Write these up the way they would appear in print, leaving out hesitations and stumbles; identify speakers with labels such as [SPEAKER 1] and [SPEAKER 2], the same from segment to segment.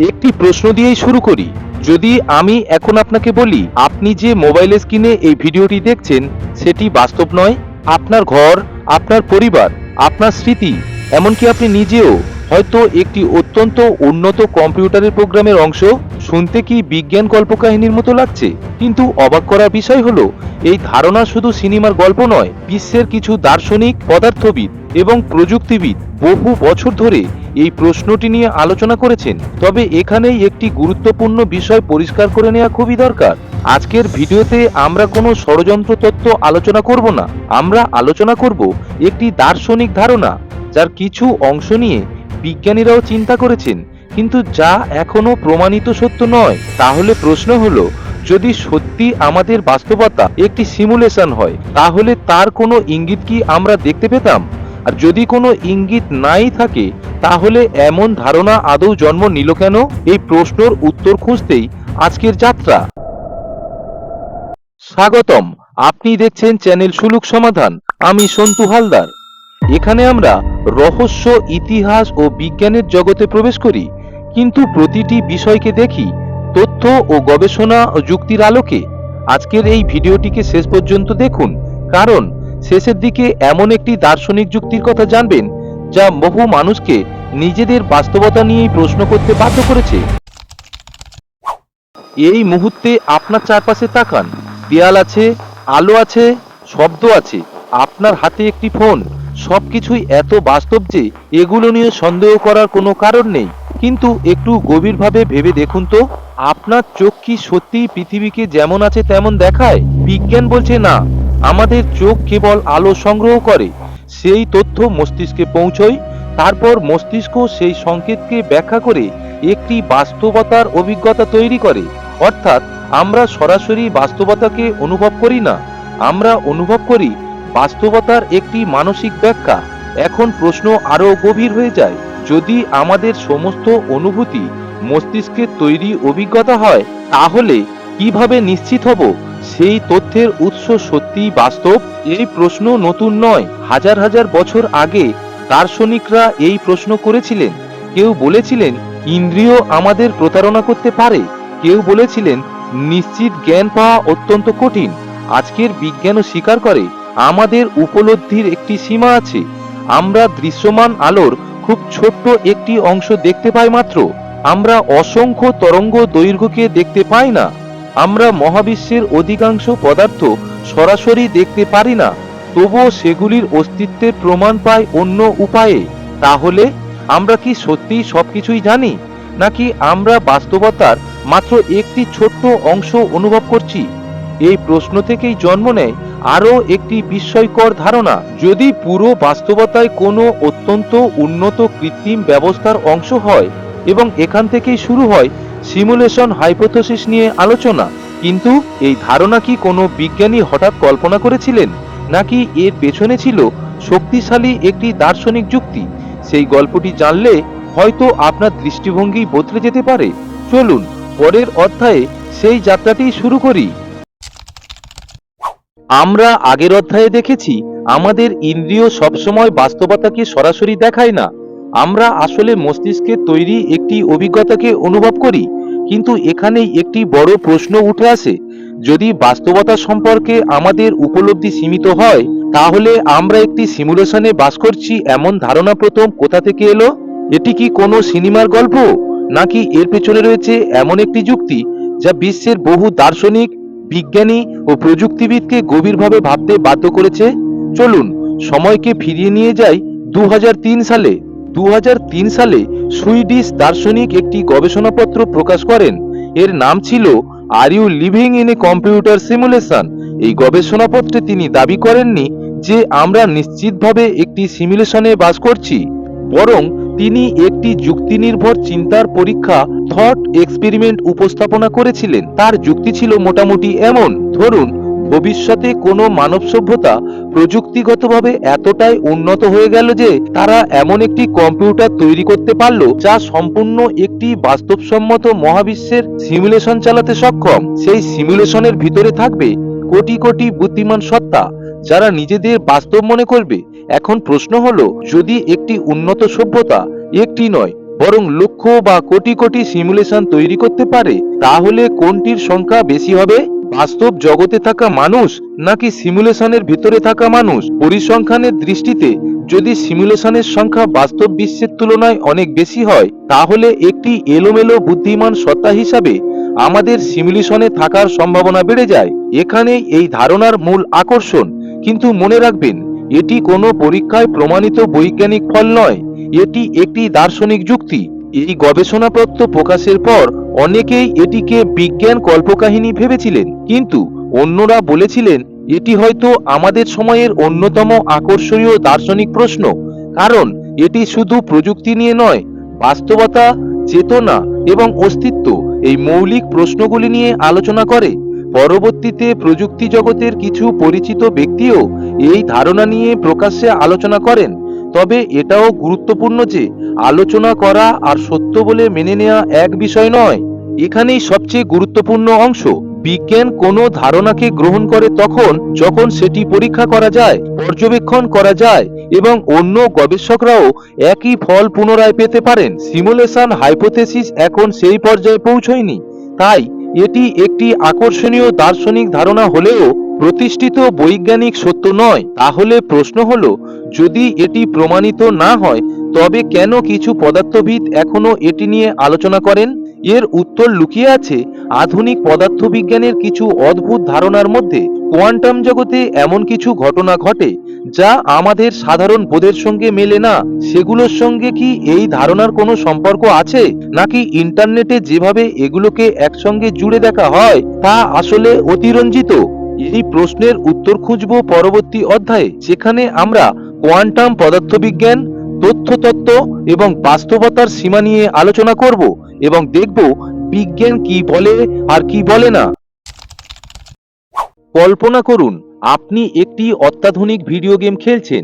[SPEAKER 1] একটি প্রশ্ন দিয়েই শুরু করি। যদি আমি এখন আপনাকে বলি আপনি যে মোবাইল স্ক্রিনে এই ভিডিওটি দেখছেন সেটি বাস্তব নয়, আপনার ঘর, আপনার পরিবার, আপনার স্মৃতি, এমনকি আপনি নিজেও হয়তো একটি অত্যন্ত উন্নত কম্পিউটারের প্রোগ্রামের অংশ। শুনতে কি বিজ্ঞান কল্পকাহিনীর মতো লাগছে? কিন্তু অবাক করার বিষয় হলো এই ধারণা শুধু সিনেমার গল্প নয়। বিশ্বের কিছু দার্শনিক, পদার্থবিদ এবং প্রযুক্তিবিদ বহু বছর ধরে এই প্রশ্নটি নিয়ে আলোচনা করেছেন। তবে এখানেই একটি গুরুত্বপূর্ণ বিষয় পরিষ্কার করে নেওয়া খুবই দরকার। আজকের ভিডিওতে আমরা কোনো ষড়যন্ত্র তত্ত্ব আলোচনা করব না। আমরা আলোচনা করব একটি দার্শনিক ধারণা যার কিছু অংশ নিয়ে বিজ্ঞানীরাও চিন্তা করেছেন, কিন্তু যা এখনো প্রমাণিত সত্য নয়। তাহলে প্রশ্ন হলো, যদি সত্যি আমাদের বাস্তবতা একটি সিমুলেশন হয়, তাহলে তার কোনো ইঙ্গিত কি আমরা দেখতে পেতাম? আর যদি কোনো ইঙ্গিত নাই থাকে, তাহলে এমন ধারণা আদৌ জন্ম নিল কেন? এই প্রশ্নের উত্তর খুঁজতেই আজকের যাত্রা। স্বাগতম, আপনি দেখছেন চ্যানেল সুলুক সমাধান। আমি সন্তু হালদার। এখানে আমরা রহস্য, ইতিহাস ও বিজ্ঞানের জগতে প্রবেশ করি, কিন্তু প্রতিটি বিষয়কে দেখি তথ্য ও গবেষণা ও যুক্তির আলোকে। আজকের এই ভিডিওটিকে শেষ পর্যন্ত দেখুন, কারণ শেষের দিকে এমন একটি দার্শনিক যুক্তির কথা জানবেন যা বহু মানুষকে নিজেদের বাস্তবতা নিয়েই প্রশ্ন করতে বাধ্য করেছে। এই মুহূর্তে আপনার চারপাশে তাকান। দেয়াল আছে, আলো আছে, শব্দ আছে, আপনার হাতে একটি ফোন। সবকিছুই এত বাস্তব যে এগুলো নিয়ে সন্দেহ করার কোনো কারণ নেই। কিন্তু একটু গভীরভাবে ভেবে দেখুন তো, আপনার চোখ কি সত্যিই পৃথিবীকে যেমন আছে তেমন দেখায়? বিজ্ঞান বলছে না, আমাদের চোখ কেবল আলো সংগ্রহ করে, সেই তথ্য মস্তিষ্কে পৌঁছয়, তারপর মস্তিষ্ক সেই সংকেতকে ব্যাখ্যা করে একটি বাস্তবতার অভিজ্ঞতা তৈরি করে। অর্থাৎ আমরা সরাসরি বাস্তবতাকে অনুভব করি না, আমরা অনুভব করি বাস্তবতার একটি মানসিক ব্যাখ্যা। এখন প্রশ্ন আরো গভীর হয়ে যায়, যদি আমাদের সমস্ত অনুভূতি মস্তিষ্কের তৈরি অভিজ্ঞতা হয়, তাহলে কিভাবে নিশ্চিত হব সেই তথ্যের উৎস সত্যিই বাস্তব? এই প্রশ্ন নতুন নয়। হাজার হাজার বছর আগে দার্শনিকরা এই প্রশ্ন করেছিলেন। কেউ বলেছিলেন ইন্দ্রিয় আমাদের প্রতারণা করতে পারে, কেউ বলেছিলেন নিশ্চিত জ্ঞান পাওয়া অত্যন্ত কঠিন। আজকের বিজ্ঞানও স্বীকার করে আমাদের উপলব্ধির একটি সীমা আছে। আমরা দৃশ্যমান আলোর খুব ছোট্ট একটি অংশ দেখতে পাই মাত্র। আমরা অসংখ্য তরঙ্গ দৈর্ঘ্যকে দেখতে পাই না। আমরা মহাবিশ্বের অধিকাংশ পদার্থ সরাসরি দেখতে পারি না, তবুও সেগুলির অস্তিত্বের প্রমাণ পাই অন্য উপায়ে। তাহলে আমরা কি সত্যিই সবকিছুই জানি, নাকি আমরা বাস্তবতার মাত্র একটি ছোট্ট অংশ অনুভব করছি? এই প্রশ্ন থেকেই জন্ম নেয় আরও একটি বিস্ময়কর ধারণা। যদি পুরো বাস্তবতায় কোনো অত্যন্ত উন্নত কৃত্রিম ব্যবস্থার অংশ হয়, এবং এখান থেকেই শুরু হয় সিমুলেশন হাইপোথেসিস নিয়ে আলোচনা। কিন্তু এই ধারণা কি কোনো বিজ্ঞানী হঠাৎ কল্পনা করেছিলেন, নাকি এর পেছনে ছিল শক্তিশালী একটি দার্শনিক যুক্তি? সেই গল্পটি জানলে হয়তো আপনার দৃষ্টিভঙ্গি বদলে যেতে পারে। চলুন পরের অধ্যায়ে সেই যাত্রাটি শুরু করি। আমরা আগের অধ্যায়ে দেখেছি আমাদের ইন্দ্রিয় সবসময় বাস্তবতাকে সরাসরি দেখায় না। আমরা আসলে মস্তিষ্কের তৈরি একটি অভিজ্ঞতাকে অনুভব করি। কিন্তু এখানেই একটি বড় প্রশ্ন উঠে আসে, যদি বাস্তবতা সম্পর্কে আমাদের উপলব্ধি সীমিত হয়, তাহলে আমরা একটি সিমুলেশনে বাস করছি এমন ধারণা প্রথম কোথা থেকে এলো? এটি কি কোনো সিনেমার গল্প, নাকি এর পেছনে রয়েছে এমন একটি যুক্তি যা বিশ্বের বহু দার্শনিক, বিজ্ঞানী ও প্রযুক্তিবিদকে গভীরভাবে ভাবতে বাধ্য করেছে? চলুন সময়কে ফিরিয়ে নিয়ে যাই 2003 সালে। 2003 সালে সুইডিশ দার্শনিক একটি গবেষণাপত্র প্রকাশ করেন। এর নাম ছিল are you living in a computer simulation. এই গবেষণাপত্রে তিনি দাবি করেননি যে আমরা নিশ্চিতভাবে একটি সিমুলেশনে বাস করছি, বরং তিনি একটি যুক্তিনির্ভর চিন্তার পরীক্ষা, থট এক্সপেরিমেন্ট উপস্থাপনা করেছিলেন। তার যুক্তি ছিল মোটামুটি এমন: ধরুন ভবিষ্যতে কোনো মানব সভ্যতা প্রযুক্তিগতভাবে এতটাই উন্নত হয়ে গেল যে তারা এমন একটি কম্পিউটার তৈরি করতে পারল যা সম্পূর্ণ একটি বাস্তবসম্মত মহাবিশ্বের সিমুলেশন চালাতে সক্ষম। সেই সিমুলেশনের ভিতরে থাকবে কোটি কোটি বুদ্ধিমান সত্তা যারা নিজেদের বাস্তব মনে করবে। এখন প্রশ্ন হলো, যদি একটি উন্নত সভ্যতা একটি নয় বরং লক্ষ বা কোটি কোটি সিমুলেশন তৈরি করতে পারে, তাহলে কোনটির সংখ্যা বেশি হবে? বাস্তব জগতে থাকা মানুষ নাকি সিমুলেশনের ভিতরে থাকা মানুষ? পরিসংখ্যানের দৃষ্টিতে যদি সিমুলেশনের সংখ্যা বাস্তব বিশ্বের তুলনায় অনেক বেশি হয়, তাহলে একটি এলোমেলো বুদ্ধিমান সত্তা হিসাবে আমাদের সিমুলেশনে থাকার সম্ভাবনা বেড়ে যায়। এখানে এই ধারণার মূল আকর্ষণ। কিন্তু মনে রাখবেন, এটি কোনো পরীক্ষায় প্রমাণিত বৈজ্ঞানিক ফল নয়, এটি একটি দার্শনিক যুক্তি। এই গবেষণাপত্র প্রকাশের পর অনেকেই এটিকে বিজ্ঞান কল্পকাহিনী ভেবেছিলেন, কিন্তু অন্যরা বলেছিলেন এটি হয়তো আমাদের সময়ের অন্যতম আকর্ষণীয় দার্শনিক প্রশ্ন। কারণ এটি শুধু প্রযুক্তি নিয়ে নয়, বাস্তবতা, চেতনা এবং অস্তিত্ব, এই মৌলিক প্রশ্নগুলি নিয়ে আলোচনা করে। পরবর্তীতে প্রযুক্তি জগতের কিছু পরিচিত ব্যক্তিও এই ধারণা নিয়ে প্রকাশ্যে আলোচনা করেন। তবে এটাও গুরুত্বপূর্ণ যে আলোচনা করা আর সত্য বলে মেনে নেওয়া এক বিষয় নয়। এখানেই সবচেয়ে গুরুত্বপূর্ণ অংশ। বিজ্ঞান কোনো ধারণাকে গ্রহণ করে তখন যখন সেটি পরীক্ষা করা যায়, পর্যবেক্ষণ করা যায় এবং অন্য গবেষকরাও একই ফল পুনরায় পেতে পারেন। সিমুলেশন হাইপোথেসিস এখন সেই পর্যায়ে পৌঁছয়নি, তাই এটি একটি আকর্ষণীয় দার্শনিক ধারণা হলেও প্রতিষ্ঠিত বৈজ্ঞানিক সত্য নয়। তাহলে প্রশ্ন হলো, যদি এটি প্রমাণিত না হয়, তবে কেন কিছু পদার্থবিদ এখনো এটি নিয়ে আলোচনা করেন? এর উত্তর লুকিয়ে আছে আধুনিক পদার্থবিজ্ঞানের কিছু অদ্ভুত ধারণার মধ্যে। কোয়ান্টাম জগতে এমন কিছু ঘটনা ঘটে যা আমাদের সাধারণ বোধের সঙ্গে মেলে না। সেগুলোর সঙ্গে কি এই ধারণার কোনো সম্পর্ক আছে, নাকি ইন্টারনেটে যেভাবে এগুলোকে একসঙ্গে জুড়ে দেখা হয় তা আসলে অতিরঞ্জিত? এই প্রশ্নের উত্তর খুঁজব পরবর্তী অধ্যায়ে, যেখানে আমরা কোয়ান্টাম পদার্থবিজ্ঞান, তথ্যতত্ত্ব এবং বাস্তবতার সীমা নিয়ে আলোচনা করব এবং দেখব বিজ্ঞান কি বলে আর কি বলে না। কল্পনা করুন, আপনি একটি অত্যাধুনিক ভিডিও গেম খেলছেন।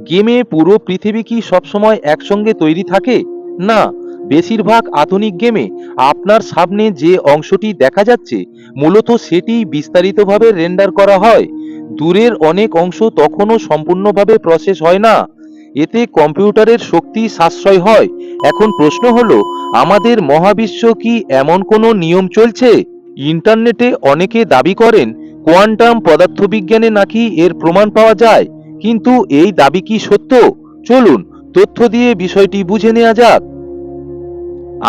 [SPEAKER 1] গেমে পুরো পৃথিবী কি সবসময় একসঙ্গে তৈরি থাকে? না, বেশিরভাগ আধুনিক গেমে আপনার সামনে যে অংশটি দেখা যাচ্ছে মূলত সেটি বিস্তারিতভাবে রেন্ডার করা হয়। দূরের অনেক অংশ তখনও সম্পূর্ণভাবে প্রসেস হয় না। এতে কম্পিউটারের শক্তি সাশ্রয় হয়। এখন প্রশ্ন হলো, আমাদের মহাবিশ্ব কি এমন কোনো নিয়ম চলছে? ইন্টারনেটে অনেকে দাবি করেন কোয়ান্টাম পদার্থবিজ্ঞানে নাকি এর প্রমাণ পাওয়া যায়, কিন্তু এই দাবি কি সত্য? চলুন তথ্য দিয়ে বিষয়টি বুঝে নেওয়া যাক।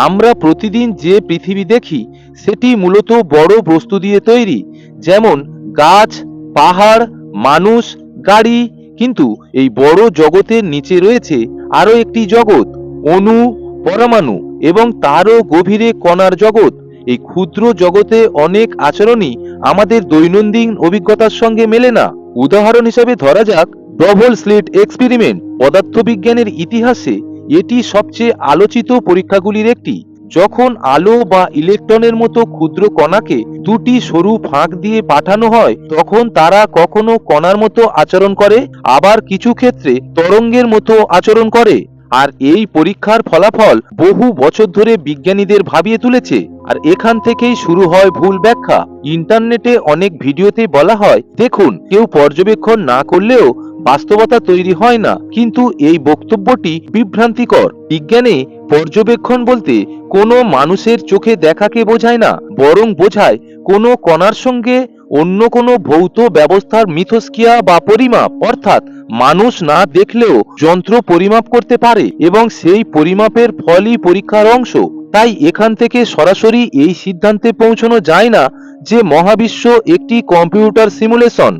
[SPEAKER 1] আমরা প্রতিদিন যে পৃথিবী দেখি সেটি মূলত বড় বস্তু দিয়ে তৈরি, যেমন গাছ, পাহাড়, মানুষ, গাড়ি। কিন্তু এই বড় জগতের নিচে রয়েছে আরো একটি জগৎ, অণু, পরমাণু এবং তারও গভীরে কণার জগৎ। এই ক্ষুদ্র জগতে অনেক আচরণই আমাদের দৈনন্দিন অভিজ্ঞতার সঙ্গে মেলে না। উদাহরণ হিসেবে ধরা যাক ডবল স্লিট এক্সপেরিমেন্ট। পদার্থবিজ্ঞানের ইতিহাসে এটি সবচেয়ে আলোচিত পরীক্ষাগুলির একটি। যখন আলো বা ইলেকট্রনের মতো ক্ষুদ্র কণাকে দুটি সরু ফাঁক দিয়ে পাঠানো হয়, তখন তারা কখনো কণার মতো আচরণ করে, আবার কিছু ক্ষেত্রে তরঙ্গের মতো আচরণ করে। আর এই পরীক্ষার ফলাফল বহু বছর ধরে বিজ্ঞানীদের ভাবিয়ে তুলেছে। আর এখান থেকেই শুরু হয় ভুল ব্যাখ্যা। ইন্টারনেটে অনেক ভিডিওতে বলা হয়, দেখুন, কেউ পর্যবেক্ষণ না করলেও বাস্তবতা তৈরি হয় না। কিন্তু এই বক্তব্যটি বিভ্রান্তিকর। বিজ্ঞানে পর্যবেক্ষণ বলতে কোনো মানুষের চোখে দেখাকে বোঝায় না, বরং বোঝায় কোনো কণার সঙ্গে অন্য কোনো ভৌত ব্যবস্থার মিথস্ক্রিয়া বা পরিমাপ। অর্থাৎ মানুষ না দেখলেও যন্ত্র পরিমাপ করতে পারে এবং সেই পরিমাপের ফলই পরীক্ষার অংশ। তাই এখান থেকে সরাসরি এই সিদ্ধান্তে পৌঁছানো যায় না যে মহাবিশ্ব একটি কম্পিউটার সিমুলেশন।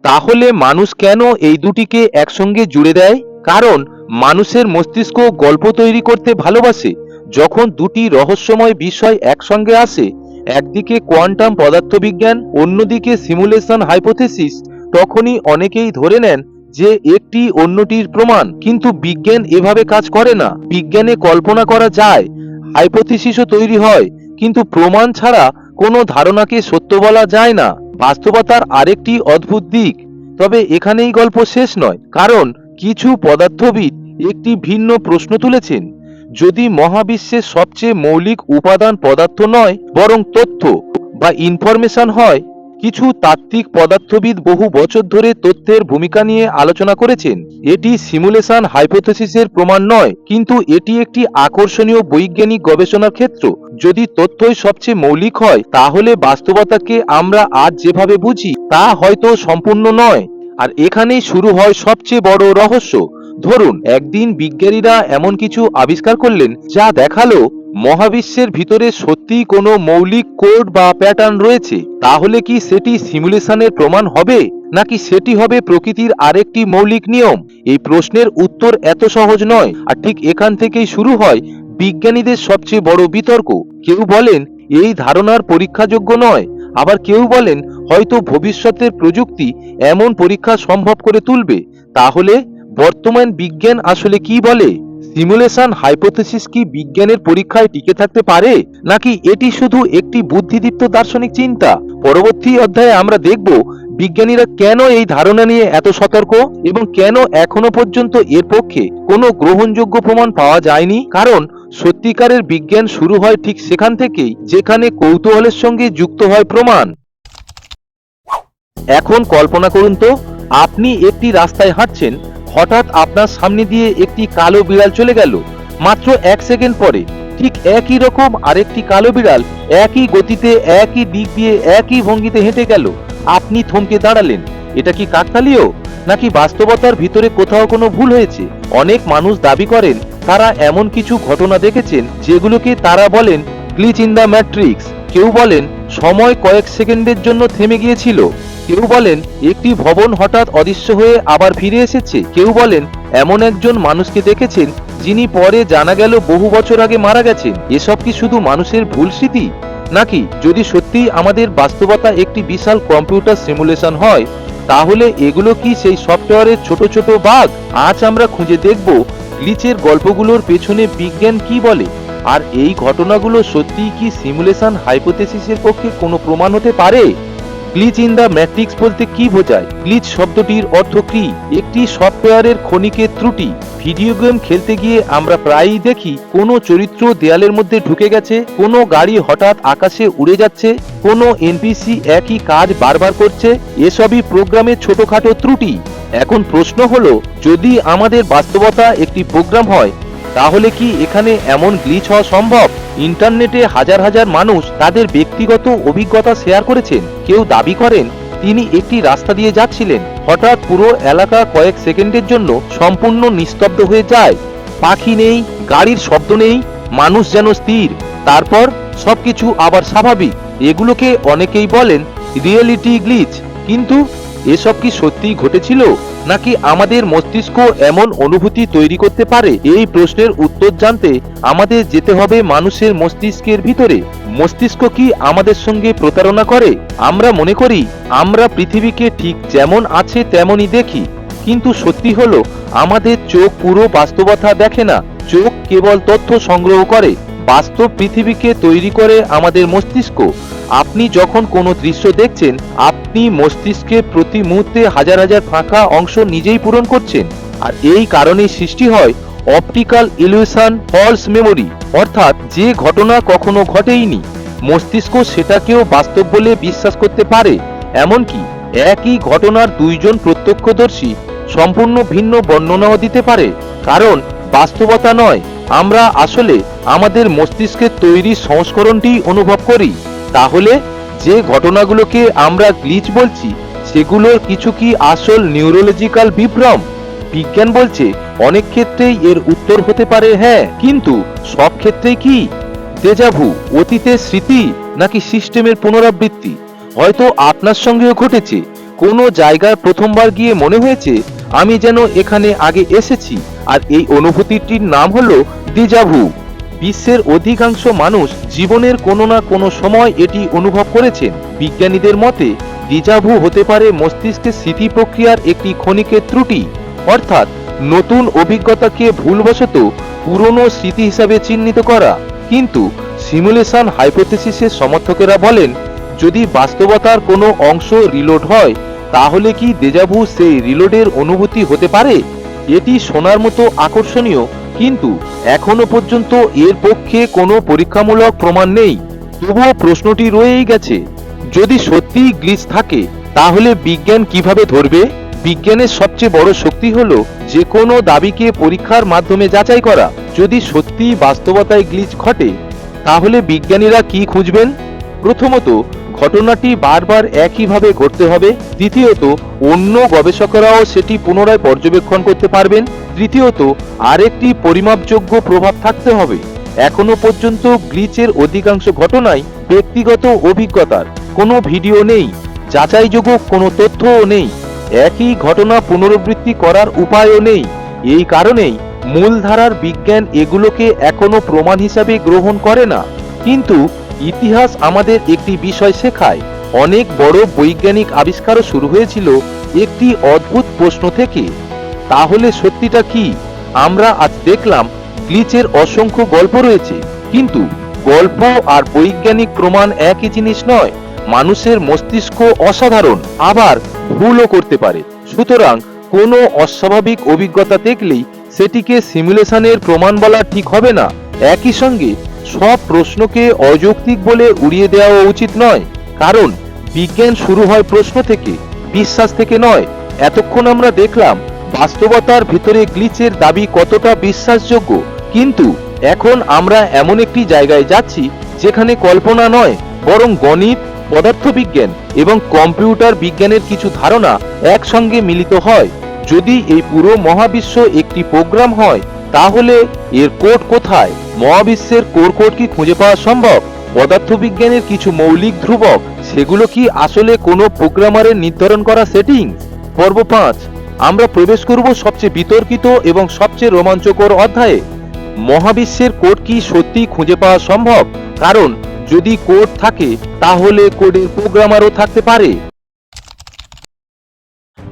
[SPEAKER 1] তাহলে মানুষ কেন এই দুটিকে একসঙ্গে জুড়ে দেয়? কারণ মানুষের মস্তিষ্ক গল্প তৈরি করতে ভালোবাসে। যখন দুটি রহস্যময় বিষয় একসঙ্গে আসে, একদিকে কোয়ান্টাম পদার্থবিজ্ঞান, অন্যদিকে সিমুলেশন হাইপোথেসিস, তখনই অনেকেই ধরে নেন যে একটি অন্যটির প্রমাণ। কিন্তু বিজ্ঞান এভাবে কাজ করে না। বিজ্ঞানে কল্পনা করা যায়, হাইপোথিসিসও তৈরি হয়, কিন্তু প্রমাণ ছাড়া কোনো ধারণাকে সত্য বলা যায় না। বাস্তবতার আরেকটি অদ্ভুত দিক। তবে এখানেই গল্প শেষ নয়, কারণ কিছু পদার্থবিদ একটি ভিন্ন প্রশ্ন তুলেছেন। যদি মহাবিশ্বের সবচেয়ে মৌলিক উপাদান পদার্থ নয়, বরং তথ্য বা ইনফরমেশন হয়, কিছু তাত্ত্বিক পদার্থবিদ বহু বছর ধরে তথ্যের ভূমিকা নিয়ে আলোচনা করেছেন। এটি সিমুলেশন হাইপোথেসিসের প্রমাণ নয়, কিন্তু এটি একটি আকর্ষণীয় বৈজ্ঞানিক গবেষণার ক্ষেত্র। যদি তথ্যই সবচেয়ে মৌলিক হয়, তাহলে বাস্তবতাকে আমরা আজ যেভাবে বুঝি তা হয়তো সম্পূর্ণ নয়। আর এখানেই শুরু হয় সবচেয়ে বড় রহস্য। ধরুন, একদিন বিজ্ঞানীরা এমন কিছু আবিষ্কার করলেন যা দেখালো মহাবিশ্বের ভিতরে সত্যিই কোনো মৌলিক কোড বা প্যাটার্ন রয়েছে। তাহলে কি সেটি সিমুলেশনের প্রমাণ হবে, নাকি সেটি হবে প্রকৃতির আরেকটি মৌলিক নিয়ম? এই প্রশ্নের উত্তর এত সহজ নয়। আর ঠিক এখান থেকেই শুরু হয় বিজ্ঞানীদের সবচেয়ে বড় বিতর্ক। কেউ বলেন এই ধারণার পরীক্ষাযোগ্য নয়, আবার কেউ বলেন হয়তো ভবিষ্যতের প্রযুক্তি এমন পরীক্ষা সম্ভব করে তুলবে। তাহলে বর্তমান বিজ্ঞান আসলে কি বলে? সিমুলেশন হাইপোথেসিস কি বিজ্ঞানের পরীক্ষায় টিকে থাকতে পারে, নাকি এটি শুধু একটি বুদ্ধিদীপ্ত দার্শনিক চিন্তা? পরবর্তী অধ্যায়ে আমরা দেখব বিজ্ঞানীরা কেন এই ধারণা নিয়ে এত সতর্ক এবং কেন এখনো পর্যন্ত এর পক্ষে কোনো গ্রহণযোগ্য প্রমাণ পাওয়া যায়নি। কারণ সত্যিকারের বিজ্ঞান শুরু হয় ঠিক সেখান থেকেই যেখানে কৌতূহলের সঙ্গে যুক্ত হয় প্রমাণ। এখন কল্পনা করুন তো, আপনি একটি রাস্তায় হাঁটছেন, হঠাৎ আপনার সামনে দিয়ে একটি কালো বিড়াল চলে গেল। মাত্র 1 সেকেন্ড পরে ঠিক একই রকম আরেকটি কালো বিড়াল একই গতিতে, একই দিক দিয়ে, একই ভঙ্গিতে হেঁটে গেল। আপনি থমকে দাঁড়ালেন। এটা কি কাকতালীয়, নাকি বাস্তবতার ভিতরে কোথাও কোনো ভুল হয়েছে? অনেক মানুষ দাবি করেন তারা এমন কিছু ঘটনা দেখেছেন যেগুলোকে তারা বলেন গ্লিচ ইন দ্য ম্যাট্রিক্স। কেউ বলেন সময় কয়েক সেকেন্ডের জন্য থেমে গিয়েছিল। কেউ বলেন একটি ভবন হঠাৎ অদৃশ্য হয়ে আবার ফিরে এসেছে। কেউ বলেন এমন একজন মানুষকে দেখেছেন যিনি পরে জানা গেল বহু বছর আগে মারা গেছেন। এসব কি শুধু মানুষের ভুল স্মৃতি, নাকি যদি সত্যিই আমাদের বাস্তবতা একটি বিশাল কম্পিউটার সিমুলেশন হয়, তাহলে এগুলো কি সেই সফটওয়্যারের ছোট ছোট বাগ? আজ আমরা খুঁজে দেখব গ্লিচের গল্পগুলোর পেছনে বিজ্ঞান কি বলে, আর এই ঘটনাগুলো সত্যিই কি সিমুলেশন হাইপোথেসিসের পক্ষে কোনো প্রমাণ হতে পারে। গ্লিচ ইন দ্য ম্যাট্রিক্স বলতে কি বোঝায়? গ্লিচ শব্দটির অর্থ কি? একটি সফটওয়্যারের ক্ষণিকের ত্রুটি। ভিডিও গেম খেলতে গিয়ে আমরা প্রায়ই দেখি কোনো চরিত্র দেয়ালের মধ্যে ঢুকে গেছে, কোনো গাড়ি হঠাৎ আকাশে উড়ে যাচ্ছে, কোনো এনপিসি একই কাজ বারবার করছে। এসবই প্রোগ্রামের ছোটখাটো ত্রুটি। এখন প্রশ্ন হলো, যদি আমাদের বাস্তবতা একটি প্রোগ্রাম হয়, তাহলে কি এখানে এমন গ্লিচ হওয়া সম্ভব? ইন্টারনেটে হাজার হাজার মানুষ তাদের ব্যক্তিগত অভিজ্ঞতা শেয়ার করেছেন। কেউ দাবি করেন তিনি একটি রাস্তা দিয়ে যাচ্ছিলেন, হঠাৎ পুরো এলাকা কয়েক সেকেন্ডের জন্য সম্পূর্ণ নিস্তব্ধ হয়ে যায়। পাখি নেই, গাড়ির শব্দ নেই, মানুষ যেন স্থির। তারপর সবকিছু আবার স্বাভাবিক। এগুলোকে অনেকেই বলেন রিয়েলিটি গ্লিচ। কিন্তু এসব কি সত্যিই ঘটেছিল, নাকি আমাদের মস্তিষ্ক এমন অনুভূতি তৈরি করতে পারে? এই প্রশ্নের উত্তর জানতে আমাদের যেতে হবে মানুষের মস্তিষ্কের ভিতরে। মস্তিষ্ক কি আমাদের সঙ্গে প্রতারণা করে? আমরা মনে করি আমরা পৃথিবীকে ঠিক যেমন আছে তেমনই দেখি, কিন্তু সত্যি হলো আমাদের চোখ পুরো বাস্তবতা দেখে না। চোখ কেবল তথ্য সংগ্রহ করে। বাস্তব পৃথিবীকে তৈরি করে আমাদের মস্তিষ্ক। আপনি যখন কোনো দৃশ্য দেখছেন, আপনি মস্তিষ্কে প্রতি মুহূর্তে হাজার হাজার ফাঁকা অংশ নিজেই পূরণ করছেন। আর এই কারণেই সৃষ্টি হয় অপটিক্যাল ইলিউশন, ফলস মেমোরি। অর্থাৎ যে ঘটনা কখনো ঘটেইনি, মস্তিষ্ক সেটাকেও বাস্তব বলে বিশ্বাস করতে পারে। এমনকি একই ঘটনার দুইজন প্রত্যক্ষদর্শী সম্পূর্ণ ভিন্ন বর্ণনাও দিতে পারে। কারণ বাস্তবতা নয়, আমরা আসলে আমাদের মস্তিষ্কের তৈরি সংস্করণটি অনুভব করি। তাহলে যে ঘটনাগুলোকে আমরা গ্লিচ বলছি, সেগুলোর কিছু কি আসল নিউরোলজিক্যাল বিভ্রম? বিজ্ঞান বলছে অনেক ক্ষেত্রেই এর উত্তর হতে পারে হ্যাঁ, কিন্তু সব ক্ষেত্রেই কি? দেজাভু, অতীতের স্মৃতি, নাকি সিস্টেমের পুনরাবৃত্তি? হয়তো আপনার সঙ্গেও ঘটেছে। কোনো জায়গায় প্রথমবার গিয়ে মনে হয়েছে আমি যেন এখানে আগে এসেছি, আর এই অনুভূতিটির নাম হলো দেজাভু। বিশ্বের অধিকাংশ মানুষ জীবনের কোনো না কোনো সময় এটি অনুভব করেছেন। বিজ্ঞানীদের মতে দেজাভু হতে পারে মস্তিষ্কের স্মৃতি প্রক্রিয়ার একটি ক্ষণিকের ত্রুটি, অর্থাৎ নতুন অভিজ্ঞতাকে ভুলবশত পুরনো স্মৃতি হিসাবে চিহ্নিত করা। কিন্তু সিমুলেশন হাইপোথেসিসের সমর্থকেরা বলেন যদি বাস্তবতার কোনো অংশ রিলোড হয়, তাহলে কি দেজাভু সেই রিলোডের অনুভূতি হতে পারে? এটি শোনার মতো আকর্ষণীয়, কিন্তু এখনো পর্যন্ত এর পক্ষে কোনো পরীক্ষামূলক প্রমাণ নেই। তবুও প্রশ্নটি রয়েই গেছে, যদি সত্যিই গ্লিচ থাকে তাহলে বিজ্ঞান কিভাবে ধরবে? বিজ্ঞানের সবচেয়ে বড় শক্তি হলো যে কোনো দাবিকে পরীক্ষার মাধ্যমে যাচাই করা। যদি সত্যিই বাস্তবতায় গ্লিচ ঘটে তাহলে বিজ্ঞানীরা কি খুঁজবেন? প্রথমত, ঘটনাটি বারবার একইভাবে ঘটতে হবে। দ্বিতীয়ত, অন্য গবেষকরাও সেটি পুনরায় পর্যবেক্ষণ করতে পারবেন। তৃতীয়ত, আরেকটি পরিমাপযোগ্য প্রভাব থাকতে হবে। এখনো পর্যন্ত গ্লিচের অধিকাংশ ঘটনাই ব্যক্তিগত অভিজ্ঞতার, কোনো ভিডিও নেই, যাচাইযোগ্য কোনো তথ্যও নেই, একই ঘটনা পুনরাবৃত্তি করার উপায়ও নেই। এই কারণেই মূলধারার বিজ্ঞান এগুলোকে এখনো প্রমাণ হিসাবে গ্রহণ করে না। কিন্তু ইতিহাস আমাদের একটি বিষয় শেখায়, অনেক বড় বৈজ্ঞানিক আবিষ্কারও শুরু হয়েছিল একটি অদ্ভুত প্রশ্ন থেকে। তাহলে সত্যিটা কি? আমরা আজ দেখলাম গ্লিচের অসংখ্য গল্প রয়েছে, কিন্তু গল্প আর বৈজ্ঞানিক প্রমাণ একই জিনিস নয়। মানুষের মস্তিষ্ক অসাধারণ, আবার ভুলও করতে পারে। সুতরাং কোনো অস্বাভাবিক অভিজ্ঞতা দেখলেই সেটিকে সিমুলেশনের প্রমাণ বলা ঠিক হবে না। একই সঙ্গে সব প্রশ্নকে অযৌক্তিক বলে উড়িয়ে দেওয়া উচিত নয়, কারণ বিজ্ঞান শুরু হয় প্রশ্ন থেকে, বিশ্বাস থেকে নয়। এতক্ষণ আমরা দেখলাম বাস্তবতার ভিতরে গ্লিচের দাবি কতটা বিশ্বাসযোগ্য, কিন্তু এখন আমরা এমন একটি জায়গায় যাচ্ছি যেখানে কল্পনা নয়, বরং গণিত, পদার্থবিজ্ঞান এবং কম্পিউটার বিজ্ঞানের কিছু ধারণা একসঙ্গে মিলিত হয়। যদি এই পুরো মহাবিশ্ব একটি প্রোগ্রাম হয় তাহলে এর কোড কোথায়? মহাবিশ্বের কোড কি খুঁজে পাওয়া সম্ভব? পদার্থবিজ্ঞানের কিছু মৌলিক ধ্রুবক, সেগুলো কি আসলে কোনো প্রোগ্রামারের নির্ধারণ করা সেটিং? পর্ব 5, আমরা প্রবেশ করব সবচেয়ে বিতর্কিত এবং সবচেয়ে রোমাঞ্চকর অধ্যায়ে। মহাবিশ্বের কোড কি সত্যি খুঁজে পাওয়া সম্ভব? কারণ যদি কোড থাকে তাহলে কোডের প্রোগ্রামারও থাকতে পারে।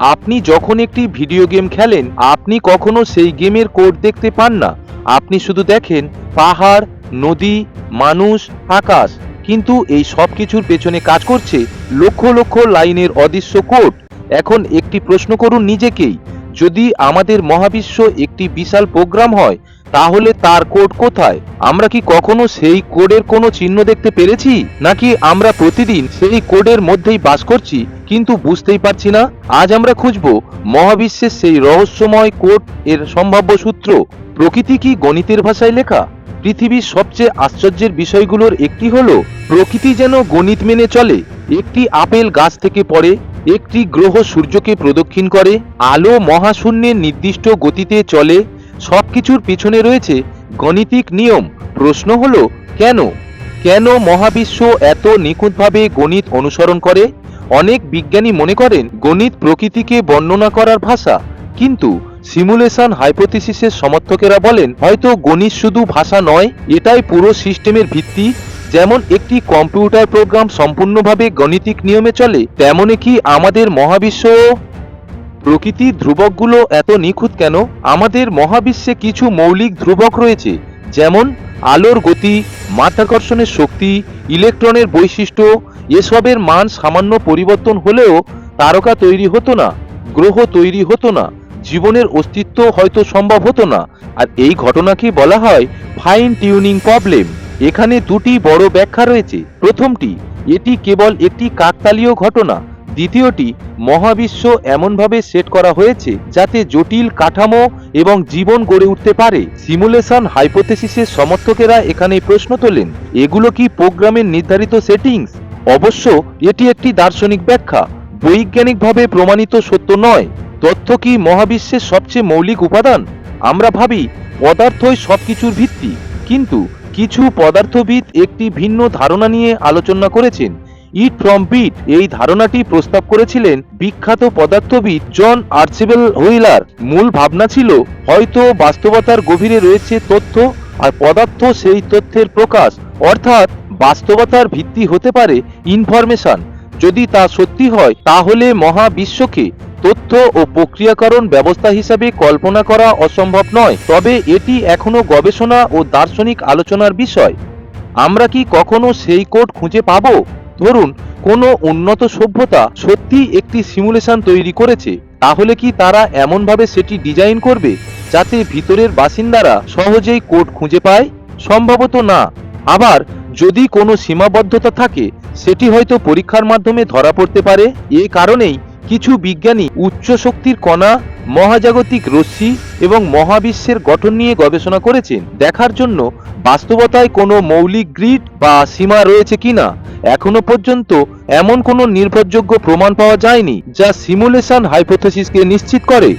[SPEAKER 1] আপনি যখন একটি ভিডিও গেম খেলেন, আপনি কখনো সেই গেমের কোড দেখতে পান না। আপনি শুধু দেখেন পাহাড়, নদী, মানুষ, আকাশ, কিন্তু এই সব কিছুর পেছনে কাজ করছে লক্ষ লক্ষ লাইনের অদৃশ্য কোড। এখন একটি প্রশ্ন করুন নিজেকেই, যদি আমাদের মহাবিশ্ব একটি বিশাল প্রোগ্রাম হয় তাহলে তার কোড কোথায়? আমরা কি কখনো সেই কোডের কোনো চিহ্ন দেখতে পেরেছি, নাকি আমরা প্রতিদিন সেই কোডের মধ্যেই বাস করছি কিন্তু বুঝতেই পারছি না? আজ আমরা খুঁজব মহাবিশ্বের সেই রহস্যময় কোড এর সম্ভাব্য সূত্র। প্রকৃতি কি গণিতের ভাষায় লেখা? পৃথিবীর সবচেয়ে আশ্চর্যের বিষয়গুলোর একটি হলো প্রকৃতি যেন গণিত মেনে চলে। একটি আপেল গাছ থেকে পড়ে, একটি গ্রহ সূর্যকে প্রদক্ষিণ করে, আলো মহাশূন্যের নির্দিষ্ট গতিতে চলে। সবকিছুর পিছনে রয়েছে গণিতিক নিয়ম। প্রশ্ন হলো কেন? কেন মহাবিশ্ব এত নিখুঁতভাবে গণিত অনুসরণ করে? অনেক বিজ্ঞানী মনে করেন গণিত প্রকৃতিকে বর্ণনা করার ভাষা, কিন্তু সিমুলেশন হাইপোথিসিসের সমর্থকেরা বলেন হয়তো গণিত শুধু ভাষা নয়, এটাই পুরো সিস্টেমের ভিত্তি। যেমন একটি কম্পিউটার প্রোগ্রাম সম্পূর্ণভাবে গাণিতিক নিয়মে চলে, তেমনি কি আমাদের মহাবিশ্ব? প্রকৃতির ধ্রুবকগুলো এত নিখুঁত কেন? আমাদের মহাবিশ্বে কিছু মৌলিক ধ্রুবক রয়েছে, যেমন আলোর গতি, মাধ্যাকর্ষণের শক্তি, ইলেকট্রনের বৈশিষ্ট্য। এসবের মান সামান্য পরিবর্তন হলেও তারকা তৈরি হতো না, গ্রহ তৈরি হতো না, জীবনের অস্তিত্ব হয়তো সম্ভব হতো না। আর এই ঘটনাকে বলা হয় ফাইন টিউনিং প্রবলেম। এখানে দুটি বড় ব্যাখ্যা রয়েছে। প্রথমটি, এটি কেবল একটি কাকতালীয় ঘটনা। দ্বিতীয়টি, মহাবিশ্ব এমনভাবে সেট করা হয়েছে যাতে জটিল কাঠামো এবং জীবন গড়ে উঠতে পারে। সিমুলেশন হাইপোথিসিসের সমর্থকেরা এখানে প্রশ্ন তোলেন, এগুলো কি প্রোগ্রামের নির্ধারিত সেটিংস? অবশ্য এটি একটি দার্শনিক ব্যাখ্যা, বৈজ্ঞানিকভাবে প্রমাণিত সত্য নয়। তথ্য কি মহাবিশ্বের সবচেয়ে মৌলিক উপাদান? আমরা ভাবি পদার্থই সবকিছুর ভিত্তি, কিন্তু কিছু পদার্থবিদ একটি ভিন্ন ধারণা নিয়ে আলোচনা করেছেন। ইট ফ্রম বিট এই ধারণাটি প্রস্তাব করেছিলেন বিখ্যাত পদার্থবিদ জন আর্চিবাল্ড হুইলার। মূল ভাবনা ছিল হয়তো বাস্তবতার গভীরে রয়েছে তথ্য, আর পদার্থ সেই তথ্যের প্রকাশ। অর্থাৎ বাস্তবতার ভিত্তি হতে পারে ইনফরমেশন। যদি তা সত্যি হয় তাহলে মহাবিশ্বকে তথ্য ও প্রক্রিয়াকরণ ব্যবস্থা হিসাবে কল্পনা করা অসম্ভব নয়। তবে এটি এখনো গবেষণা ও দার্শনিক আলোচনার বিষয়। আমরা কি কখনো সেই কোড খুঁজে পাবো? ধরুন কোনো উন্নত সভ্যতা সত্যি একটি সিমুলেশন তৈরি করেছে, তাহলে কি তারা এমনভাবে সেটি ডিজাইন করবে যাতে ভিতরের বাসিন্দারা সহজেই কোড খুঁজে পায়? সম্ভবত না। আবার যদি কোনো সীমাবদ্ধতা থাকে সেটি হয়তো পরীক্ষার মাধ্যমে ধরা পড়তে পারে। এ কারণেই কিছু বিজ্ঞানী উচ্চ শক্তির কণা, মহাজাগতিক রশ্মি এবং মহাবিশ্বের গঠন নিয়ে গবেষণা করেছেন, দেখার জন্য বাস্তবতায় কোনো মৌলিক গ্রিড বা সীমা রয়েছে কিনা। এখনো পর্যন্ত এমন কোনো নির্ভরযোগ্য প্রমাণ পাওয়া যায়নি যা সিমুলেশন হাইপোথেসিসকে নিশ্চিত করে।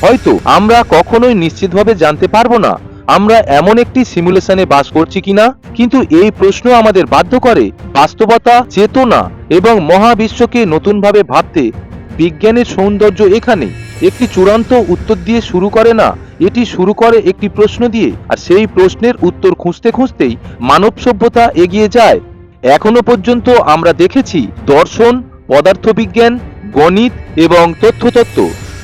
[SPEAKER 1] হয়তো আমরা কখনোই নিশ্চিতভাবে জানতে পারবো না আমরা এমন একটি সিমুলেশনে বাস করছি কিনা, কিন্তু এই প্রশ্ন আমাদের বাধ্য করে বাস্তবতা, চেতনা এবং মহাবিশ্বকে নতুনভাবে ভাবতে। বিজ্ঞানের সৌন্দর্য এখানে একটি চূড়ান্ত উত্তর দিয়ে শুরু করে না, এটি শুরু করে একটি প্রশ্ন দিয়ে, আর সেই প্রশ্নের উত্তর খুঁজতে খুঁজতেই মানব সভ্যতা এগিয়ে যায়। এখনো পর্যন্ত আমরা দেখেছি দর্শন, পদার্থবিজ্ঞান, গণিত এবং তথ্যতত্ত্ব,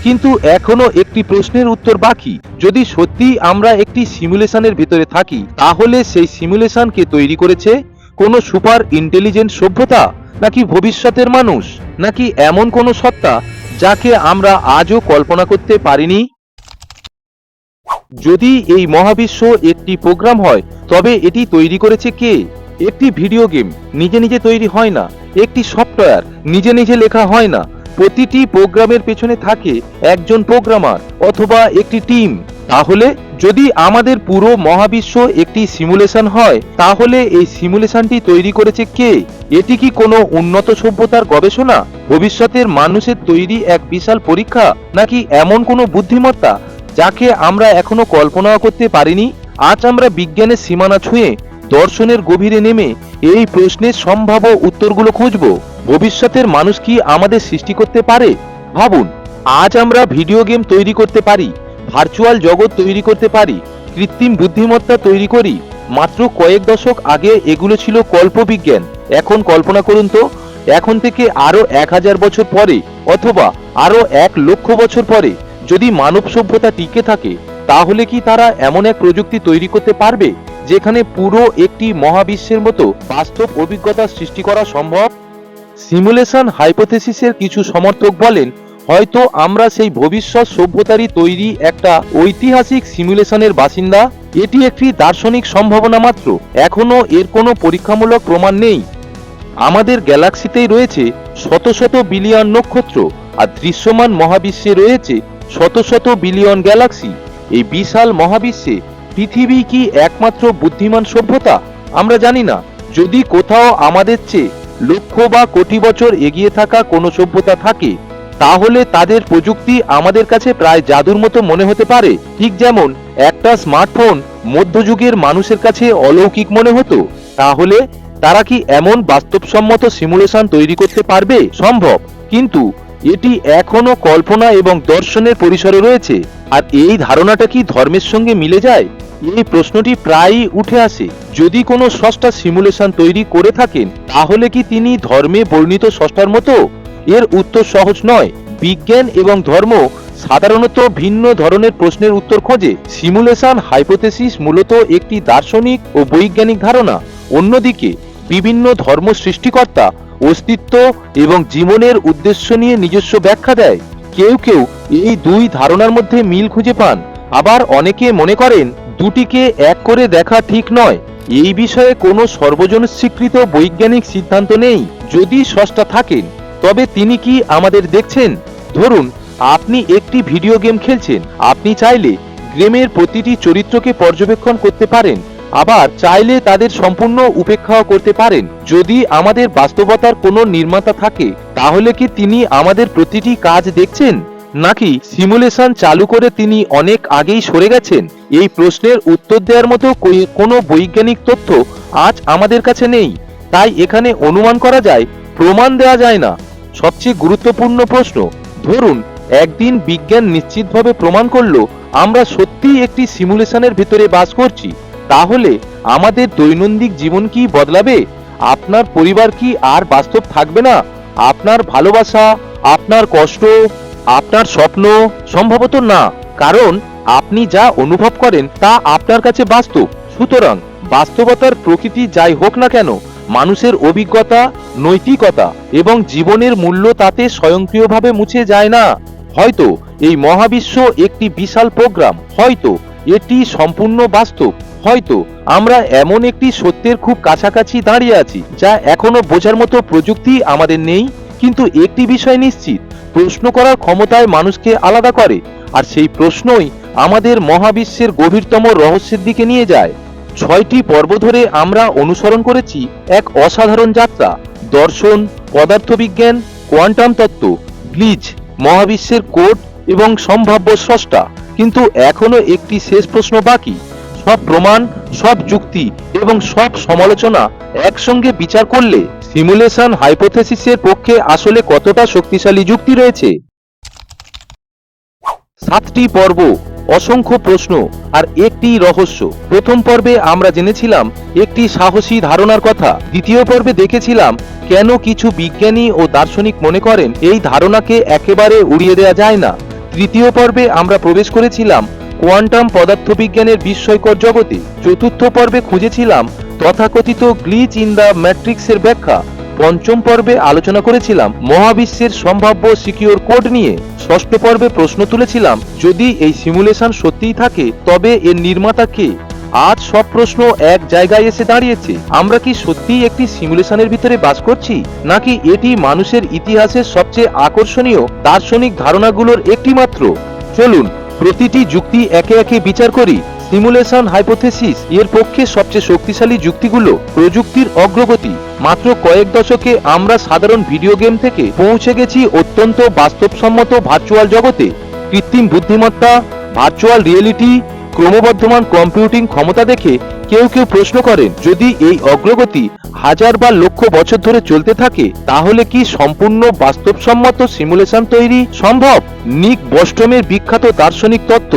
[SPEAKER 1] কিন্তু এখনো একটি প্রশ্নের উত্তর বাকি। যদি সত্যি আমরা একটি সিমুলেশনের ভিতরে থাকি, তাহলে সেই সিমুলেশনকে তৈরি করেছে কোনো সুপার ইন্টেলিজেন্ট সভ্যতা, নাকি ভবিষ্যতের মানুষ, নাকি এমন কোনো সত্তা যাকে আমরা আজও কল্পনা করতে পারিনি? যদি এই মহাবিশ্ব একটি প্রোগ্রাম হয়, তবে এটি তৈরি করেছে কে? একটি ভিডিও গেম নিজে নিজে তৈরি হয় না, একটি সফটওয়্যার নিজে নিজে লেখা হয় না। প্রতিটি প্রোগ্রামের পেছনে থাকে একজন প্রোগ্রামার অথবা একটি টিম। তাহলে যদি আমাদের পুরো মহাবিশ্ব একটি সিমুলেশন হয়, তাহলে এই সিমুলেশনটি তৈরি করেছে কে? এটি কি কোনো উন্নত সভ্যতার গবেষণা, ভবিষ্যতের মানুষের তৈরি এক বিশাল পরীক্ষা, নাকি এমন কোনো বুদ্ধিমত্তা যাকে আমরা এখনো কল্পনাও করতে পারিনি? আজ আমরা বিজ্ঞানের সীমানা ছুঁয়ে দর্শনের গভীরে নেমে এই প্রশ্নের সম্ভাব্য উত্তরগুলো খুঁজব। ভবিষ্যতের মানুষ কি আমাদের সৃষ্টি করতে পারে? ভাবুন, আজ আমরা ভিডিও গেম তৈরি করতে পারি, ভার্চুয়াল জগৎ তৈরি করতে পারি, কৃত্রিম বুদ্ধিমত্তা তৈরি করি। মাত্র কয়েক দশক আগে এগুলো ছিল কল্পবিজ্ঞান। এখন কল্পনা করুন তো, এখন থেকে আরো 1000 বছর পরে অথবা আরো 1,00,000 বছর পরে যদি মানব সভ্যতা টিকে থাকে, তাহলে কি তারা এমন এক প্রযুক্তি তৈরি করতে পারবে যেখানে পুরো একটি মহাবিশ্বের মতো বাস্তব অভিজ্ঞতা সৃষ্টি করা সম্ভব? সিমুলেশন হাইপোথেসিসের কিছু সমর্থক বলেন, হয়তো আমরা সেই ভবিষ্যৎ সভ্যতারই তৈরি একটা ঐতিহাসিক সিমুলেশনের বাসিন্দা। এটি একটি দার্শনিক সম্ভাবনা মাত্র, এখনো এর কোনো পরীক্ষামূলক প্রমাণ নেই। আমাদের গ্যালাক্সিতেই রয়েছে শত শত বিলিয়ন নক্ষত্র, আর দৃশ্যমান মহাবিশ্বে রয়েছে শত শত বিলিয়ন গ্যালাক্সি। এই বিশাল মহাবিশ্বে পৃথিবী কি একমাত্র বুদ্ধিমান সভ্যতা? আমরা জানি না। যদি কোথাও আমাদের চেয়ে লক্ষ বা কোটি বছর এগিয়ে থাকা কোনো সভ্যতা থাকে, তাহলে তাদের প্রযুক্তি আমাদের কাছে প্রায় জাদুর মতো মনে হতে পারে, ঠিক যেমন একটা স্মার্টফোন মধ্যযুগের মানুষের কাছে অলৌকিক মনে হতো। তাহলে তারা কি এমন বাস্তবসম্মত সিমুলেশন তৈরি করতে পারবে? সম্ভব, কিন্তু এটি এখনো কল্পনা এবং দর্শনের পরিসরে রয়েছে। আর এই ধারণাটা কি ধর্মের সঙ্গে মিলে যায়? এই প্রশ্নটি প্রায়ই উঠে আসে। যদি কোনো স্রষ্টা সিমুলেশন তৈরি করে থাকেন, তাহলে কি তিনি ধর্মে বর্ণিত স্রষ্টার মতো? এর উত্তর সহজ নয়। বিজ্ঞান এবং ধর্ম সাধারণত ভিন্ন ধরনের প্রশ্নের উত্তর খোঁজে। সিমুলেশন হাইপোথেসিস মূলত একটি দার্শনিক ও বৈজ্ঞানিক ধারণা। অন্যদিকে বিভিন্ন ধর্ম সৃষ্টিকর্তা, অস্তিত্ব এবং জীবনের উদ্দেশ্য নিয়ে নিজস্ব ব্যাখ্যা দেয়। কেউ কেউ এই দুই ধারণার মধ্যে মিল খুঁজে পান, আবার অনেকে মনে করেন দুটিকে এক করে দেখা ঠিক নয়। এই বিষয়ে কোনো সর্বজন স্বীকৃত বৈজ্ঞানিক সিদ্ধান্ত নেই। যদি স্রষ্টা থাকেন, তবে তিনি কি আমাদের দেখছেন? ধরুন, আপনি একটি ভিডিও গেম খেলছেন। আপনি চাইলে গেমের প্রতিটি চরিত্রকে পর্যবেক্ষণ করতে পারেন, আবার চাইলে তাদের সম্পূর্ণ উপেক্ষাও করতে পারেন। যদি আমাদের বাস্তবতার কোনো নির্মাতা থাকে, তাহলে কি তিনি আমাদের প্রতিটি কাজ দেখছেন, নাকি সিমুলেশন চালু করে তিনি অনেক আগেই সরে গেছেন? এই প্রশ্নের উত্তর দেওয়ার মতো কোনো বৈজ্ঞানিক তথ্য আজ আমাদের কাছে নেই। তাই এখানে অনুমান করা যায়, প্রমাণ দেওয়া যায় না। সবচেয়ে গুরুত্বপূর্ণ প্রশ্ন, ধরুন একদিন বিজ্ঞান নিশ্চিতভাবে প্রমাণ করলো আমরা সত্যিই একটি সিমুলেশনের ভিতরে বাস করছি, তাহলে আমাদের দৈনন্দিন জীবন কি বদলাবে? আপনার পরিবার কি আর বাস্তব থাকবে না? আপনার ভালোবাসা, আপনার কষ্ট, আপনার স্বপ্ন? সম্ভবত না, কারণ আপনি যা অনুভব করেন তা আপনার কাছে বাস্তব। সুতরাং বাস্তবতার প্রকৃতি যাই হোক না কেন, মানুষের অভিজ্ঞতা, নৈতিকতা এবং জীবনের মূল্য তাতে স্বয়ংক্রিয়ভাবে মুছে যায় না। হয়তো এই মহাবিশ্ব একটি বিশাল প্রোগ্রাম, হয়তো এটি সম্পূর্ণ বাস্তব, হয়তো আমরা এমন একটি সত্যের খুব কাছাকাছি দাঁড়িয়ে আছি যা এখনো বোঝার মতো প্রযুক্তি আমাদের নেই, কিন্তু একটি বিষয় নিশ্চিত, প্রশ্ন করার ক্ষমতায় মানুষকে আলাদা করে, আর সেই প্রশ্নই আমাদের মহাবিশ্বের গভীরতম রহস্যের দিকে নিয়ে যায়। 6টি পর্ব ধরে আমরা অনুসরণ করেছি এক অসাধারণ যাত্রা, দর্শন, পদার্থবিজ্ঞান, কোয়ান্টাম তত্ত্ব, গ্লিচ, মহাবিশ্বের কোড এবং সম্ভাব্য স্রষ্টা। কিন্তু এখনো একটি শেষ প্রশ্ন বাকি। সব প্রমাণ, সব যুক্তি এবং সব সমালোচনা একসঙ্গে বিচার করলে সিমুলেশন হাইপোথেসিসের পক্ষে আসলে কতটা শক্তিশালী যুক্তি রয়েছে? 7টি পর্ব, অসংখ্য প্রশ্ন আর একটি রহস্য। প্রথম পর্বে আমরা জেনেছিলাম একটি সাহসী ধারণার কথা। দ্বিতীয় পর্বে দেখেছিলাম কেন কিছু বিজ্ঞানী ও দার্শনিক মনে করেন এই ধারণাকে একেবারে উড়িয়ে দেওয়া যায় না। তৃতীয় পর্বে আমরা প্রবেশ করেছিলাম কোয়ান্টাম পদার্থবিজ্ঞানের বিস্ময়কর জগতে। চতুর্থ পর্বে খুঁজেছিলাম তথাকথিত গ্লিচ ইন দ্য ম্যাট্রিক্সের ব্যাখ্যা। পঞ্চম পর্বে আলোচনা করেছিলাম মহাবিশ্বের সম্ভাব্য সিকিউর কোড নিয়ে। ষষ্ঠ পর্বে প্রশ্ন তুলেছিলাম, যদি এই সিমুলেশন সত্যিই থাকে তবে এর নির্মাতা কে? আজ সব প্রশ্ন এক জায়গায় এসে দাঁড়িয়েছে। আমরা কি সত্যিই একটি সিমুলেশনের ভিতরে বাস করছি, নাকি এটি মানুষের ইতিহাসের সবচেয়ে আকর্ষণীয় দার্শনিক ধারণাগুলোর একটি মাত্র? চলুন প্রতিটি যুক্তি একে একে বিচার করি। সিমুলেশন হাইপোথেসিস এর পক্ষে সবচেয়ে শক্তিশালী যুক্তিগুলো প্রযুক্তির অগ্রগতি। মাত্র কয়েক দশকে আমরা সাধারণ ভিডিও গেম থেকে পৌঁছে গেছি অত্যন্ত বাস্তবসম্মত ভার্চুয়াল জগতে। কৃত্রিম বুদ্ধিমত্তা, ভার্চুয়াল রিয়েলিটি, ক্রমবর্ধমান কম্পিউটিং ক্ষমতা দেখে কেউ কেউ প্রশ্ন করেন, যদি এই অগ্রগতি হাজার বা লক্ষ বছর ধরে চলতে থাকে তাহলে কি সম্পূর্ণ বাস্তবসম্মত সিমুলেশন তৈরি সম্ভব? নিক বস্টমের বিখ্যাত দার্শনিক তত্ত্ব,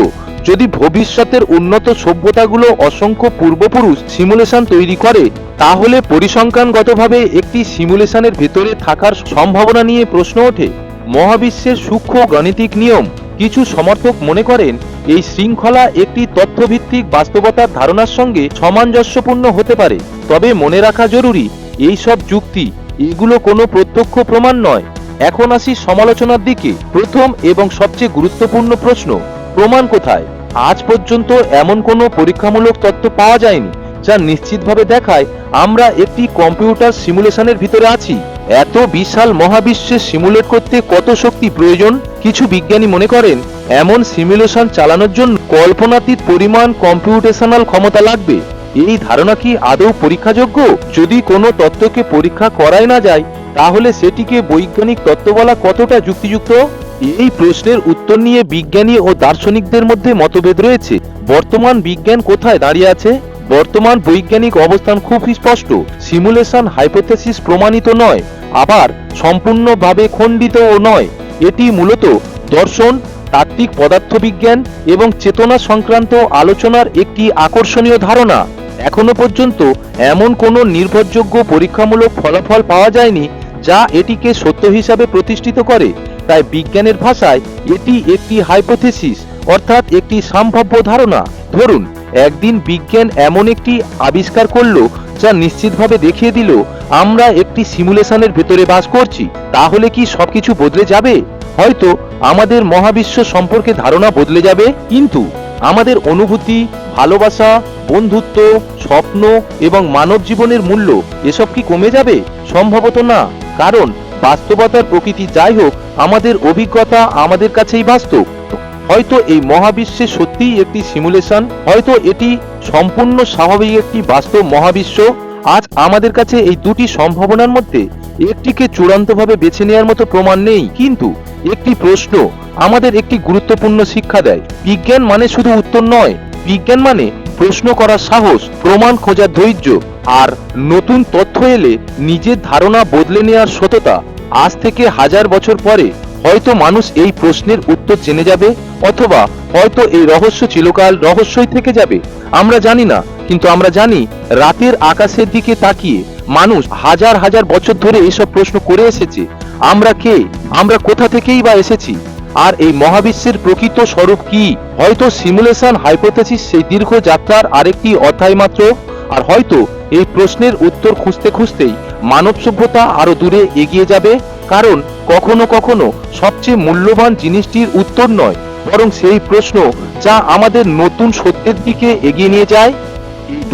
[SPEAKER 1] যদি ভবিষ্যতের উন্নত সভ্যতাগুলো অসংখ্য পূর্বপুরুষ সিমুলেশন তৈরি করে, তাহলে পরিসংখ্যানগতভাবে একটি সিমুলেশনের ভেতরে থাকার সম্ভাবনা নিয়ে প্রশ্ন ওঠে। মহাবিশ্বের সূক্ষ্ম গাণিতিক নিয়ম। কিছু সমর্থক মনে করেন এই শৃঙ্খলা একটি তথ্যভিত্তিক বাস্তবতার ধারণার সঙ্গে সামঞ্জস্যপূর্ণ হতে পারে। তবে মনে রাখা জরুরি, এই সব যুক্তি এগুলো কোনো প্রত্যক্ষ প্রমাণ নয়। এখন আসি সমালোচনার দিকে। প্রথম এবং সবচেয়ে গুরুত্বপূর্ণ প্রশ্ন, প্রমাণ কোথায়? আজ পর্যন্ত এমন কোনো পরীক্ষামূলক তত্ত্ব পাওয়া যায়নি যা নিশ্চিতভাবে দেখায় আমরা একটি কম্পিউটার সিমুলেশনের ভিতরে আছি। এত বিশাল মহাবিশ্বে সিমুলেট করতে কত শক্তি প্রয়োজন? কিছু বিজ্ঞানী মনে করেন এমন সিমুলেশন চালানোর জন্য কল্পনাতীত পরিমাণ কম্পিউটেশনাল ক্ষমতা লাগবে। এই ধারণা কি আদৌ পরীক্ষাযোগ্য? যদি কোনো তত্ত্বকে পরীক্ষা করাই না যায় তাহলে সেটিকে বৈজ্ঞানিক তত্ত্ব বলা কতটা যুক্তিযুক্ত? এই প্রশ্নের উত্তর নিয়ে বিজ্ঞানী ও দার্শনিকদের মধ্যে মতভেদ রয়েছে। বর্তমান বিজ্ঞান কোথায় দাঁড়িয়ে আছে? বর্তমান বৈজ্ঞানিক অবস্থান খুব স্পষ্ট। সিমুলেশন হাইপোথেসিস প্রমাণিত নয়, আবার সম্পূর্ণভাবে খণ্ডিতও নয়। এটি মূলত দর্শন, তাত্ত্বিক পদার্থবিজ্ঞান এবং চেতনা সংক্রান্ত আলোচনার একটি আকর্ষণীয় ধারণা। এখনো পর্যন্ত এমন কোনো নির্ভরযোগ্য পরীক্ষামূলক ফলাফল পাওয়া যায়নি যা এটিকে সত্য হিসাবে প্রতিষ্ঠিত করে। তাই বিজ্ঞানের ভাষায় এটি একটি হাইপোথেসিস, অর্থাৎ একটি সম্ভাব্য ধারণা। ধরুন একদিন বিজ্ঞান এমন একটি আবিষ্কার করলো যা নিশ্চিতভাবে দেখিয়ে দিল আমরা একটি সিমুলেশনের ভেতরে বাস করছি, তাহলে কি সবকিছু বদলে যাবে? হয়তো আমাদের মহাবিশ্ব সম্পর্কে ধারণা বদলে যাবে, কিন্তু আমাদের অনুভূতি, ভালোবাসা, বন্ধুত্ব, স্বপ্ন এবং মানব জীবনের মূল্য এসব কি কমে যাবে? সম্ভবত না, কারণ বাস্তবতার প্রকৃতি যাই হোক, আমাদের অভিজ্ঞতা আমাদের কাছেই বাস্তব। হয়তো এই মহাবিশ্বে সত্যিই একটি সিমুলেশন, হয়তো এটি সম্পূর্ণ স্বাভাবিক একটি বাস্তব মহাবিশ্ব। আজ আমাদের কাছে এই দুটি সম্ভাবনার মধ্যে একটিকে চূড়ান্তভাবে বেছে নেওয়ার মতো প্রমাণ নেই, কিন্তু একটি প্রশ্ন আমাদের একটি গুরুত্বপূর্ণ শিক্ষা দেয়। বিজ্ঞান মানে শুধু উত্তর নয়, বিজ্ঞান মানে প্রশ্ন করার সাহস, প্রমাণ খোঁজার ধৈর্য, আর নতুন তথ্য এলে নিজের ধারণা বদলে নেওয়ার সততা। আজ থেকে হাজার বছর পরে হয়তো মানুষ এই প্রশ্নের উত্তর জেনে যাবে, অথবা হয়তো এই রহস্য চিরকাল রহস্যই থেকে যাবে। আমরা জানি না, কিন্তু আমরা জানি রাতের আকাশের দিকে তাকিয়ে মানুষ হাজার হাজার বছর ধরে এসব প্রশ্ন করে এসেছে। আমরা কে? আমরা কোথা থেকেই বা এসেছি? আর এই মহাবিশ্বের প্রকৃত স্বরূপ কি? হয়তো সিমুলেশন হাইপোথেসিস সেই দীর্ঘ যাত্রার আরেকটি অধ্যায় মাত্র। আর হয়তো এই প্রশ্নের উত্তর খুঁজতে খুঁজতেই মানব সভ্যতা আরো দূরে এগিয়ে যাবে, কারণ কখনো কখনো সবচেয়ে মূল্যবান জিনিসটির উত্তর নয়, বরং সেই প্রশ্ন যা আমাদের নতুন সত্যের দিকে এগিয়ে নিয়ে যায়।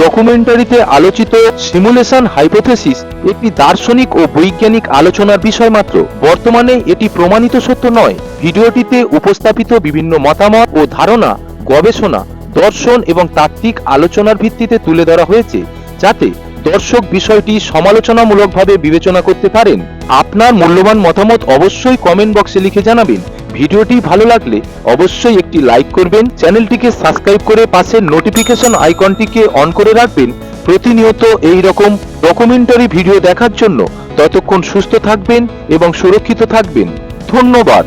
[SPEAKER 1] ডকুমেন্টারিতে আলোচিত সিমুলেশন হাইপোথেসিস একটি দার্শনিক ও বৈজ্ঞানিক আলোচনার বিষয় মাত্র। বর্তমানে এটি প্রমাণিত সত্য নয়। ভিডিওটিতে উপস্থাপিত বিভিন্ন মতামত ও ধারণা গবেষণা, দর্শন এবং তাত্ত্বিক আলোচনার ভিত্তিতে তুলে ধরা হয়েছে, যাতে দর্শক বিষয়টি সমালোচনামূলকভাবে বিবেচনা করতে পারেন। আপনার মূল্যবান মতামত অবশ্যই কমেন্ট বক্সে লিখে জানাবেন। ভিডিওটি ভালো লাগলে অবশ্যই একটি লাইক করবেন, চ্যানেলটিকে সাবস্ক্রাইব করে পাশের নোটিফিকেশন আইকনটিকে অন করে রাখবেন প্রতিনিয়ত এই রকম ডকুমেন্টারি ভিডিও দেখার জন্য। ততক্ষণ সুস্থ থাকবেন এবং সুরক্ষিত থাকবেন। ধন্যবাদ।